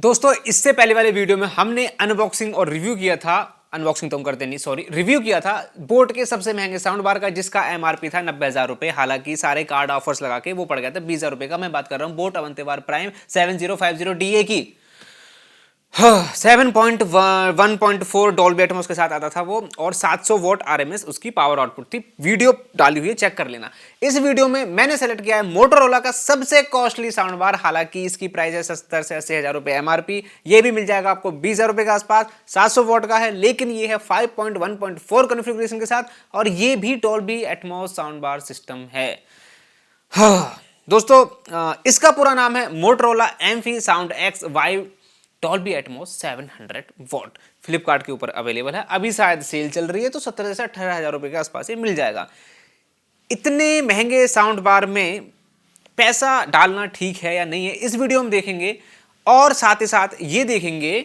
दोस्तों इससे पहले वाले वीडियो में हमने अनबॉक्सिंग और रिव्यू किया था, अनबॉक्सिंग तो हम करते नहीं, सॉरी, रिव्यू किया था बोट के सबसे महंगे साउंड बार का, जिसका एमआरपी था 90,000 रुपए। हालांकि सारे कार्ड ऑफर्स लगा के वो पड़ गया था 20,000 रुपए का। मैं बात कर रहा हूं बोट अवंतीवार प्राइम 7050DA की। 7.1.4 डॉल्बी एटमॉस के साथ आता था वो, और 700 वॉट आरएमएस उसकी पावर आउटपुट थी। वीडियो डाली हुई है, चेक कर लेना। इस वीडियो में मैंने सेलेक्ट किया है मोटोरोला का सबसे कॉस्टली साउंड बार। हालांकि इसकी प्राइस है 70 से 80,000 रुपए एमआरपी। ये भी मिल जाएगा आपको 20,000 रुपए के आसपास। 700 वॉट का है, लेकिन ये है 5.1.4 कॉन्फ़िगरेशन के साथ, और ये भी Dolby Atmos soundbar system है। दोस्तों इसका पूरा नाम है Motorola amphi sound X vibe Dolby Atmos 700 watt. Flipkart के ऊपर अवेलेबल है, अभी शायद सेल चल रही है, तो 17 से 18,000 रुपए के आसपास ये मिल जाएगा। इतने महंगे साउंड बार में पैसा डालना ठीक है या नहीं है, इस वीडियो में देखेंगे। और साथ ही साथ ये देखेंगे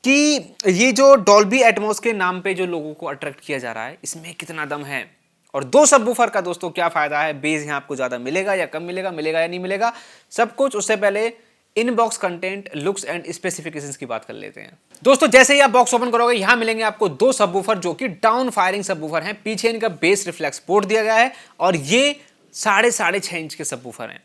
कि ये जो डॉल्बी एटमॉस के नाम पे जो लोगों को अट्रैक्ट किया जा रहा है, इसमें कितना दम है, और 2 सबवूफर का दोस्तों क्या फायदा है, बेस यहाँ आपको ज्यादा मिलेगा या कम मिलेगा, मिलेगा या नहीं मिलेगा, सब कुछ। उससे पहले inbox content, looks and specifications की बात कर लेते हैं। दोस्तों जैसे ही आप बॉक्स ओपन करोगे, यहां मिलेंगे आपको 2 सबवूफर जो कि डाउन फायरिंग सबवूफर हैं। पीछे इनका बेस रिफ्लेक्स पोर्ट दिया गया है, और ये 6.5 इंच के सबवूफर हैं।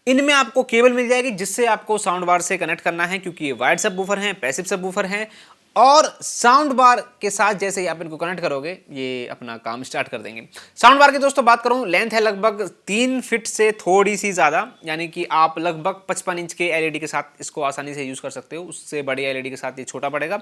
इनमें आपको केबल मिल जाएगी जिससे आपको साउंड बार से कनेक्ट करना है, क्योंकि ये वाइड सबवूफर हैं, पैसिव सबवूफर हैं। और साउंड बार के साथ जैसे ही आप इनको कनेक्ट करोगे, ये अपना काम स्टार्ट कर देंगे। साउंड बार की दोस्तों बात करूं, लेंथ है लगभग 3 फीट से थोड़ी सी ज्यादा, यानी कि आप लगभग 55 इंच के एलईडी के साथ इसको आसानी से यूज कर सकते हो। उससे बड़े एलईडी के साथ ये छोटा पड़ेगा।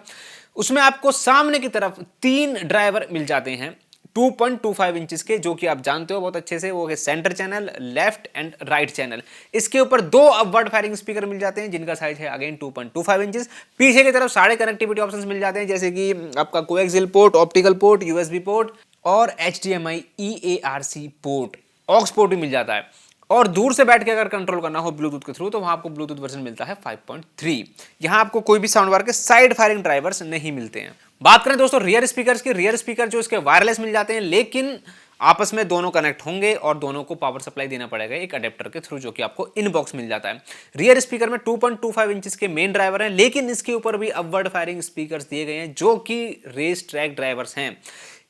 उसमें आपको सामने की तरफ 3 ड्राइवर मिल जाते हैं 2.25 इंचेस के, जो कि आप जानते हो बहुत अच्छे से। वो है centre channel, left and right channel. इसके ऊपर 2 अपवर्ड फायरिंग स्पीकर मिल जाते हैं, जिनका साइज है अगेन 2.25 इंचेस। पीछे की तरफ सारे कनेक्टिविटी ऑप्शंस मिल जाते हैं, जैसे कि आपका coaxial port, optical port, USB port और HDMI EARC पोर्ट, ऑक्स पोर्ट भी मिल जाता है। और दूर से बैठ के अगर कंट्रोल करना हो ब्लूटूथ के थ्रू, तो वहां आपको ब्लूटूथ वर्जन मिलता है 5.3। यहां आपको कोई भी साउंड बार के साइड फायरिंग ड्राइवर्स नहीं मिलते हैं। बात करें दोस्तों रियर स्पीकर्स की, रियर स्पीकर जो इसके वायरलेस मिल जाते हैं, लेकिन आपस में दोनों कनेक्ट होंगे और दोनों को पावर सप्लाई देना पड़ेगा एक अडेप्टर के थ्रू, जो कि आपको इनबॉक्स मिल जाता है। रियर स्पीकर में 2.25 इंचेस के मेन ड्राइवर हैं, लेकिन इसके ऊपर भी अपवर्ड फायरिंग स्पीकर्स दिए गए हैं, जो कि रेस ट्रैक ड्राइवर्स हैं।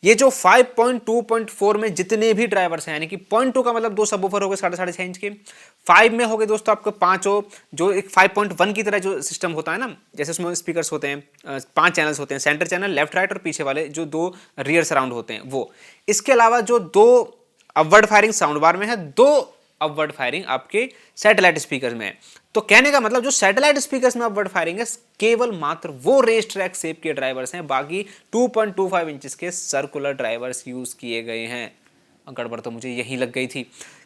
ये जो 5.2.4 में जितने भी ड्राइवर्स हैं, यानी कि 0.2 का मतलब 2 सबवूफर हो गए 6.5 इंच के, 5 में हो गए दोस्तों आपको 5, जो एक 5.1 की तरह जो सिस्टम होता है ना, जैसे उसमें स्पीकर्स होते हैं, 5 चैनल्स होते हैं, सेंटर चैनल, लेफ्ट राइट और पीछे वाले जो 2 रियर सराउंड होते हैं वो। इसके अलावा जो 2 अपवर्ड फायरिंग साउंड बार में है, 2 अपवर्ड फायरिंग आपके सैटेलाइट स्पीकर में है। तो कहने का मतलब जो सैटेलाइट स्पीकर्स में अपवर्ड फायरिंग है, केवल मात्र वो रेस ट्रैक शेप के ड्राइवर्स हैं, बाकी 2.25 इंचेस के सर्कुलर ड्राइवर्स यूज किए गए हैं। गड़बड़ तो मुझे यही लग गई थी।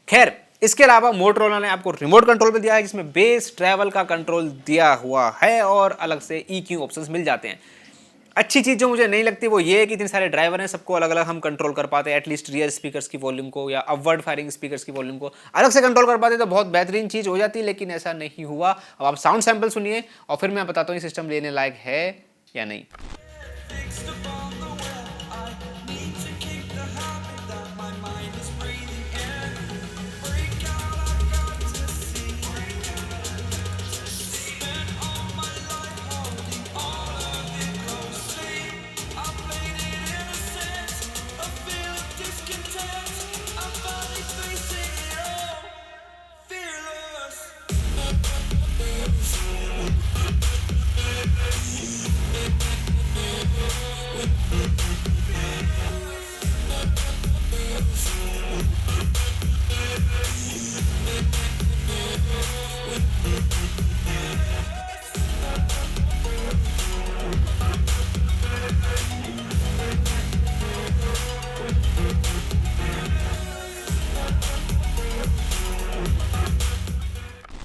खैर, इसके अलावा मोटोरोला ने आपको रिमोट कंट्रोल भी दिया है, जिसमें बेस ट्रैवल का कंट्रोल दिया हुआ है, और अलग से EQ ऑप्शंस मिल जाते हैं। अच्छी चीज जो मुझे नहीं लगती वो ये है कि इतने सारे ड्राइवर हैं, सबको अलग अलग हम कंट्रोल कर पाते हैं। एटलीस्ट रियर स्पीकर्स की वॉल्यूम को या अपवर्ड फायरिंग स्पीकर्स की वॉल्यूम को अलग से कंट्रोल कर पाते तो बहुत बेहतरीन चीज हो जाती, लेकिन ऐसा नहीं हुआ। अब आप साउंड सैंपल सुनिए और फिर मैं बताता हूँ ये सिस्टम लेने लायक है या नहीं।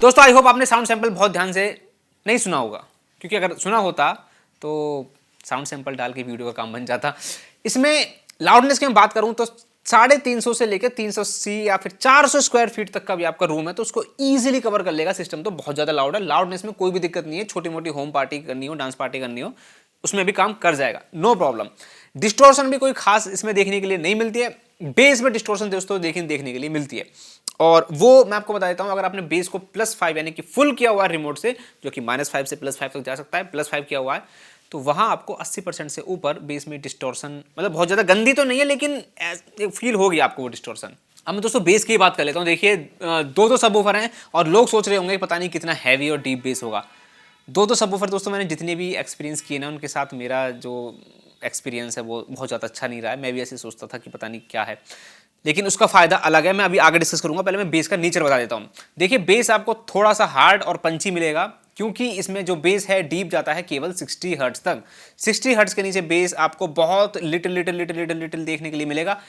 दोस्तों आई होप आपने साउंड सैंपल बहुत ध्यान से नहीं सुना होगा, क्योंकि अगर सुना होता तो साउंड सैंपल डाल के वीडियो का काम बन जाता। इसमें लाउडनेस की मैं बात करूं तो 350 से लेकर 380 या फिर 400 स्क्वायर फीट तक का भी आपका रूम है, तो उसको इजीली कवर कर लेगा। सिस्टम तो बहुत ज़्यादा लाउड है, लाउडनेस में कोई भी दिक्कत नहीं है। छोटी मोटी होम पार्टी करनी हो, डांस पार्टी करनी हो, उसमें भी काम कर जाएगा, नो प्रॉब्लम। डिस्टोर्शन भी कोई खास इसमें देखने के लिए नहीं मिलती है। बेस में डिस्टोर्शन दोस्तों देखने के लिए मिलती है। और वो मैं आपको बता देता हूं, अगर आपने बेस को +5 यानी कि फुल किया हुआ है रिमोट से, जो कि -5 से +5 तक जा सकता है, +5 किया हुआ है, तो वहां आपको 80% से ऊपर बेस में डिस्टॉर्शन, मतलब बहुत ज्यादा गंदी तो नहीं है लेकिन फील होगी आपको वो डिस्टॉर्शन। अब मैं दोस्तों बेस की बात कर लेता हूँ। देखिए दो सबवूफर हैं और लोग सोच रहे होंगे पता नहीं कितना हैवी और डीप बेस होगा। दो सबवूफर दोस्तों मैंने जितने भी एक्सपीरियंस किए ना उनके साथ मेरा जो एक्सपीरियंस है वो बहुत ज़्यादा अच्छा नहीं रहा है। मैं भी ऐसे सोचता था कि पता नहीं क्या है, लेकिन उसका फायदा अलग है, मैं अभी आगे डिस्कस करूंगा। पहले मैं बेस का नेचर बता देता हूं। देखिए बेस आपको थोड़ा सा हार्ड और पंची मिलेगा, क्योंकि इसमें जो बेस है डीप जाता है केवल 60 हर्ट्ज तक। 60 हर्ट्ज के नीचे बेस आपको बहुत little little little little little देखने के लिए मिलेगा,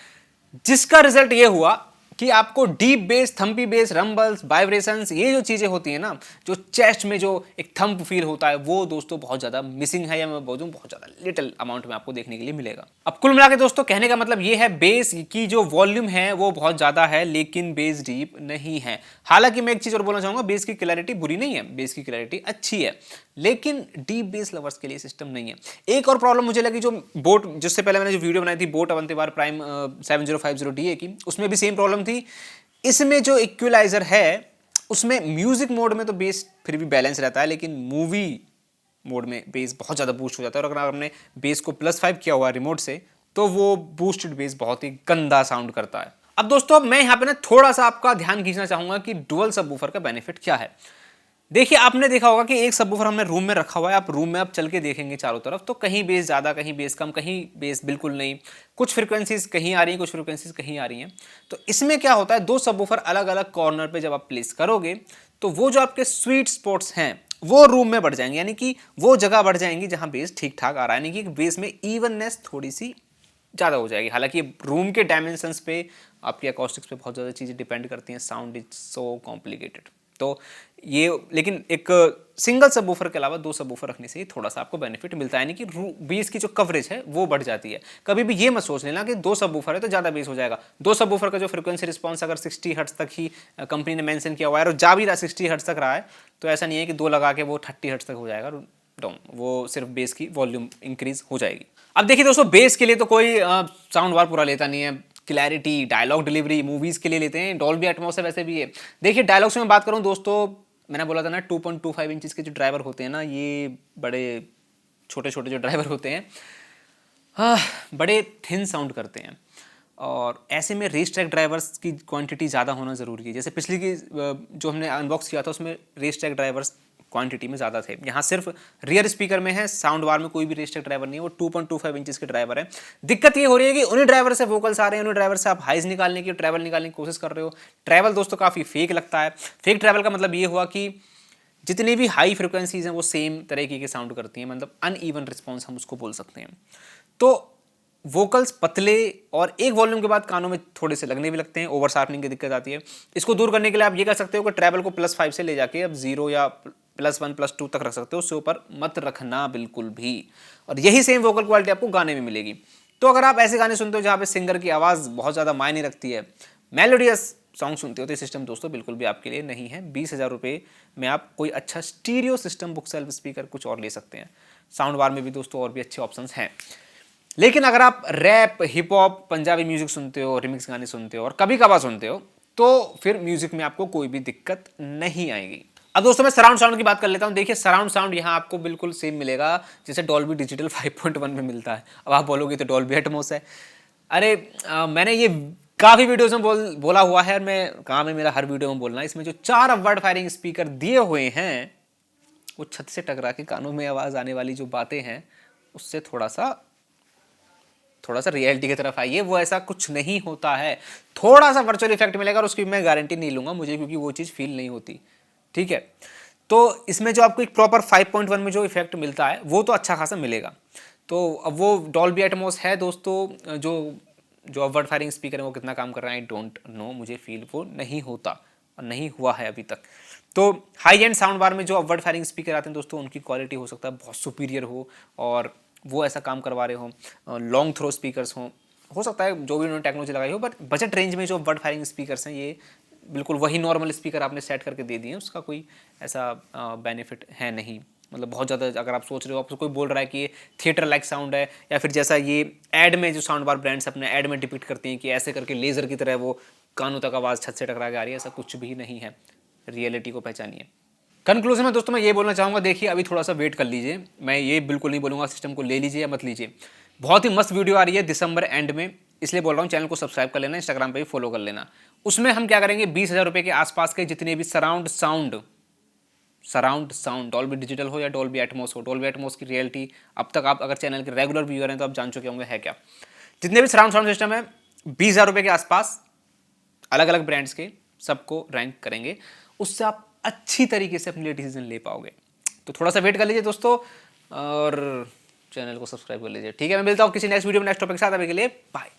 जिसका रिजल्ट ये हुआ कि आपको deep bass, thumpy bass, rumbles, vibrations, ये जो चीजें होती हैं ना, जो चेस्ट में जो एक थंप फील होता है, वो दोस्तों बहुत ज्यादा मिसिंग है, या मैं बोलूं बहुत ज्यादा लिटिल अमाउंट में आपको देखने के लिए मिलेगा। अब कुल मिला के दोस्तों कहने का मतलब ये है, बेस की जो वॉल्यूम है वो बहुत ज्यादा है, लेकिन बेस डीप नहीं है। हालांकि मैं एक चीज और बोलना चाहूंगा, बेस की क्लैरिटी बुरी नहीं है, बेस की क्लैरिटी अच्छी है, लेकिन डीप बेस लवर्स के लिए सिस्टम नहीं है। एक और प्रॉब्लम मुझे लगी, जो बोट, जिससे पहले मैंने जो वीडियो बनाई थी बोट अवंतीवार प्राइम 7050DA की, उसमें भी सेम प्रॉब्लम थी। इसमें जो इक्विलाइजर है उसमें म्यूजिक मोड में तो बेस फिर भी बैलेंस रहता है, लेकिन मूवी मोड में बेस बहुत ज़्यादा बूस्ट हो जाता है, और अगर आपने बेस को +5 किया हुआ रिमोट से, तो वो बूस्टेड बेस बहुत ही गंदा साउंड करता है। अब दोस्तों मैं यहाँ पे ना थोड़ा सा आपका ध्यान खींचना चाहूंगा कि डुअल सबवूफर का बेनिफिट क्या है। देखिए आपने देखा होगा कि एक सबवूफर हमने रूम में रखा हुआ है, आप रूम में आप चल के देखेंगे चारों तरफ, तो कहीं बेस ज़्यादा, कहीं बेस कम, कहीं बेस बिल्कुल नहीं, कुछ फ्रीक्वेंसीज कहीं आ रही हैं, कुछ फ्रीक्वेंसीज कहीं आ रही हैं। तो इसमें क्या होता है, दो सबवूफर अलग अलग कॉर्नर पे जब आप प्लेस करोगे, तो वो जो आपके स्वीट स्पॉट्स हैं वो रूम में बढ़ जाएंगे, यानी कि वो जगह बढ़ जाएंगी जहां बेस ठीक ठाक आ रहा है, यानी कि बेस में इवननेस थोड़ी सी ज़्यादा हो जाएगी। हालांकि रूम के डायमेंशंस पे, आपकी अकॉस्टिक्स पे बहुत ज़्यादा चीज़ें डिपेंड करती हैं, साउंड इज सो कॉम्प्लिकेटेड। तो ये, लेकिन एक सिंगल सबवूफर के अलावा दो सबवूफर रखने से ही थोड़ा सा आपको बेनिफिट मिलता है, यानी कि बेस की जो कवरेज है वो बढ़ जाती है। कभी भी ये मत सोच लेना कि दो सबवूफर है तो ज़्यादा बेस हो जाएगा। दो सबवूफर का जो फ्रीक्वेंसी रिस्पॉन्स अगर 60 हर्ट्ज तक ही कंपनी ने मेंशन किया हुआ है और जा भी रहा 60 हर्ट्ज तक रहा है, तो ऐसा नहीं है कि दो लगा के वो 30 हर्ट्ज तक हो जाएगा डाउन, वो सिर्फ बेस की वॉल्यूम इंक्रीज हो जाएगी। अब देखिए दोस्तों, बेस के लिए तो कोई साउंड बार पूरा लेता नहीं है, क्लैरिटी, डायलॉग डिलीवरी मूवीज के लिए लेते हैं, डॉल्बी एटमॉस है वैसे भी है। देखिए डायलॉग्स में बात करूं दोस्तों, मैंने बोला था ना 2.25 इंचेस के जो ड्राइवर होते हैं ना, ये बड़े छोटे छोटे जो ड्राइवर होते हैं, बड़े थिन साउंड करते हैं, और ऐसे में रेस ट्रैक ड्राइवर्स की क्वांटिटी ज़्यादा होना ज़रूरी है। जैसे पिछली की जो हमने अनबॉक्स किया था उसमें रेस ट्रैक ड्राइवर्स क्वांटिटी में ज़्यादा थे, यहाँ सिर्फ रियर स्पीकर में है, साउंड बार में कोई भी रेस ट्रैक ड्राइवर नहीं है, वो 2.25 इंचेस के ड्राइवर है। दिक्कत ये हो रही है कि उन्हीं ड्राइवर से वोकल्स आ रहे हैं, उन्हीं ड्राइवर से आप हाइज निकालने की, ट्रैवल निकालने की कोशिश कर रहे हो। ट्रैवल दोस्तों काफ़ी फेक लगता है। फेक ट्रैवल का मतलब ये हुआ कि जितनी भी हाई फ्रिक्वेंसीज हैं वो सेम तरीके के साउंड करती हैं, मतलब अनइवन रिस्पॉन्स हम उसको बोल सकते हैं। तो वोकल्स पतले और एक वॉल्यूम के बाद कानों में थोड़े से लगने भी लगते हैं, ओवर शार्पनिंग की दिक्कत आती है। इसको दूर करने के लिए आप ये कर सकते हो कि ट्रैवल को +5 से ले जाके अब 0 या +1 +2 तक रख सकते हो, उससे ऊपर मत रखना बिल्कुल भी। और यही सेम वोकल क्वालिटी आपको गाने में मिलेगी। तो अगर आप ऐसे गाने सुनते हो जहाँ पे सिंगर की आवाज़ बहुत ज़्यादा मायने रखती है, मेलोडियस सॉन्ग सुनते हो, तो ये सिस्टम दोस्तों बिल्कुल भी आपके लिए नहीं है। 20,000 रुपये में आप कोई अच्छा stereo system, book shelf speaker कुछ और ले सकते हैं। साउंड बार में भी दोस्तों और भी अच्छे ऑप्शंस हैं। लेकिन अगर आप rap, hip hop, Punjabi music सुनते हो, रिमिक्स गाने सुनते हो और कभी कभार सुनते हो, तो फिर म्यूजिक में आपको कोई भी दिक्कत नहीं आएगी। अब दोस्तों मैं सराउंड साउंड की बात कर लेता हूं। देखिए सराउंड साउंड यहाँ आपको बिल्कुल सेम मिलेगा जैसे डॉल्बी डिजिटल 5.1 में मिलता है। अब आप बोलोगे तो डॉल्बी एटमॉस है। अरे मैंने ये काफी वीडियोस में बोला हुआ है, और मैं काम है मेरा हर वीडियो में बोलना। इसमें जो 4 अपवर्ड फायरिंग स्पीकर दिए हुए हैं, वो छत से टकरा के कानों में आवाज आने वाली जो बातें हैं, उससे थोड़ा सा रियलिटी की तरफ आइए। वो ऐसा कुछ नहीं होता है, थोड़ा सा वर्चुअल इफेक्ट मिलेगा और उसकी मैं गारंटी नहीं लूंगा मुझे, क्योंकि वो चीज़ फील नहीं होती। ठीक है, तो इसमें जो आपको एक प्रॉपर 5.1 में जो इफेक्ट मिलता है वो तो अच्छा खासा मिलेगा। तो अब वो डॉल्बी एटमॉस है दोस्तों, जो अपवर्ड फायरिंग स्पीकर है वो कितना काम कर रहा है आई डोंट नो, मुझे फील वो नहीं होता और नहीं हुआ है अभी तक। तो हाई एंड साउंड बार में जो अपवर्ड फायरिंग स्पीकर आते हैं दोस्तों, उनकी क्वालिटी हो सकता है बहुत सुपीरियर हो और वो ऐसा काम करवा रहे हों, लॉन्ग थ्रो स्पीकर्स हों, हो सकता है जो भी उन्होंने टेक्नोलॉजी लगाई हो। बट बजट रेंज में जो अपवर्ड फायरिंग स्पीकर्स हैं, ये बिल्कुल वही नॉर्मल स्पीकर आपने सेट करके दे दिए हैं, उसका कोई ऐसा बेनिफिट है नहीं। मतलब बहुत ज़्यादा अगर आप सोच रहे हो, आपसे कोई बोल रहा है कि ये थिएटर लाइक साउंड है, या फिर जैसा ये ऐड में जो साउंड बार ब्रांड्स अपने ऐड में डिपिक्ट करते हैं कि ऐसे करके लेज़र की तरह वो कानों तक आवाज़ छत से टकरा के आ रही है, ऐसा कुछ भी नहीं है। रियलिटी को पहचानिए। कंक्लूजन में दोस्तों मैं ये बोलना चाहूँगा, देखिए अभी थोड़ा सा वेट कर लीजिए, मैं ये बिल्कुल नहीं बोलूँगा सिस्टम को ले लीजिए या मत लीजिए। बहुत ही मस्त वीडियो आ रही है दिसंबर एंड में, इसलिए बोल रहा हूँ चैनल को सब्सक्राइब कर लेना, इंस्टाग्राम पे भी फॉलो कर लेना। उसमें हम क्या करेंगे, 20,000 रुपये के आसपास के जितने भी सराउंड साउंड डॉल्बी डिजिटल हो या डॉल्बी एटमॉस हो, डॉल्बी एटमॉस की रियलिटी अब तक आप अगर चैनल के रेगुलर व्यूअर हैं तो आप जान चुके होंगे है क्या। जितने भी सराउंड साउंड सिस्टम है 20,000 रुपये के आसपास अलग अलग ब्रांड्स के, सबको रैंक करेंगे, उससे आप अच्छी तरीके से अपने लिए डिसीजन ले पाओगे। तो थोड़ा सा वेट कर लीजिए दोस्तों और चैनल को सब्सक्राइब कर लीजिए, ठीक है। मैं मिलता हूँ किसी नेक्स्ट वीडियो में नेक्स्ट टॉपिक के साथ, अभी के लिए बाय।